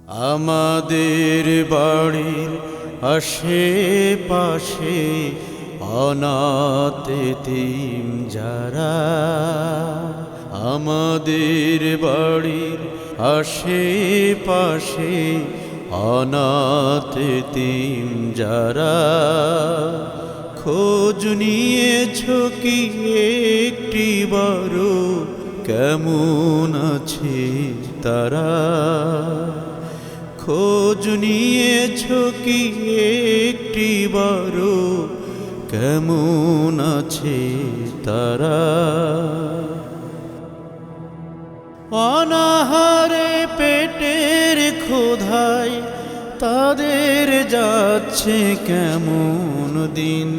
আমাদের বাড়ির আশেপাশে অনাথ এতিম যারা, আমাদের বাড়ির আশেপাশে অনাথ এতিম যারা, খোঁজ নিয়েছো কি একটিবারও কেমন আছে তারা? খোঁজ নিয়েছো কি একটিবারও কেমন আছে তারা? অনাহারে পেটের ক্ষুধায় তাদের যাচ্ছে কেমন দিন,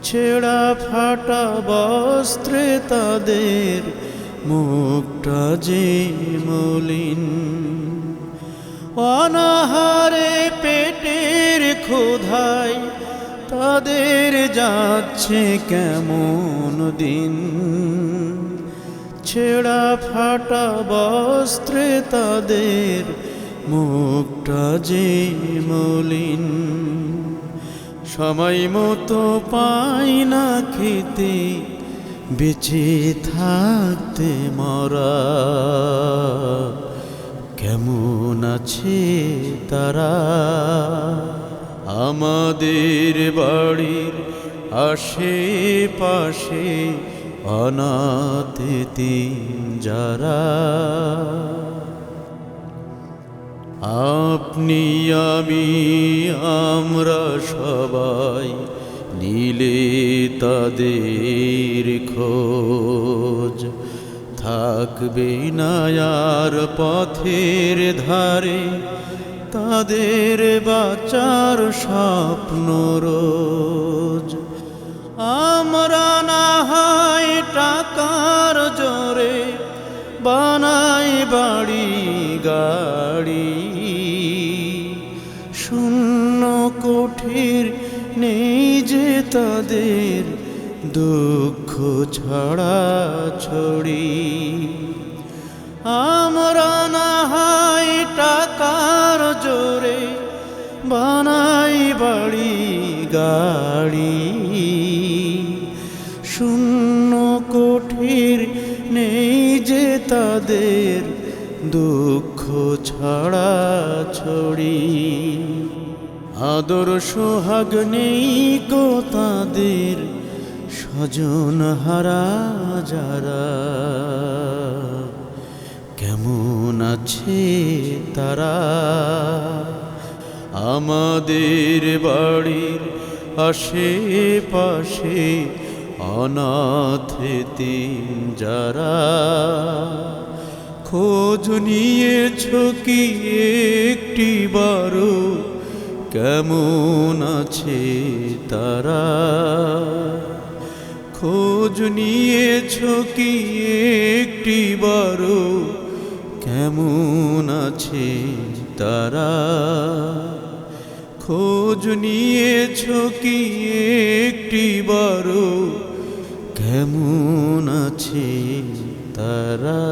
ছেঁড়া ফাটা বস্ত্রে তাদের মুখটা যে মলিন। অনাহারে পেটের ক্ষুধায় তাদের যাচ্ছে কেমন দিন, ছেঁড়া ফাটা বস্ত্রে তাদের মুখটা যে মলিন। সময় মতো পায় না খেতে, বেঁচে থাকতে মরা, কেমন আছে তারা? আমাদের বাড়ির আশেপাশে অনাথ এতিম যারা, আপনি আমি আমরা সবাই নিলে তাদের খোঁজ, থাকবে না আর পথের ধারে তাদের বাঁচার স্বপ্ন রোজ। আমরা না হয় টাকার জোরে বানাই বাড়ি গাড়ি, শূন্য কুঠির নেই যে তাদের দুঃখ ছড়া ছড়ি। আমরা না হয় টাকার জোরে বানাই বাড়ি গাড়ি, শূন্য কুঠির নেই যে তাদের দুঃখ ছড়া ছড়ি। আদর সোহাগ নেই গো তাদের স্বজন হারা যারা, কেমন আছে তারা? আমাদের বাড়ির আশেপাশে অনাথ এতিম যারা, খোঁজ নিয়েছো কি একটিবারও কেমন আছে তারা? খোঁজ নিয়েছো কি একটিবারও কেমন আছে তারা? খোঁজ নিয়েছো কি একটিবারও কেমন আছে তারা?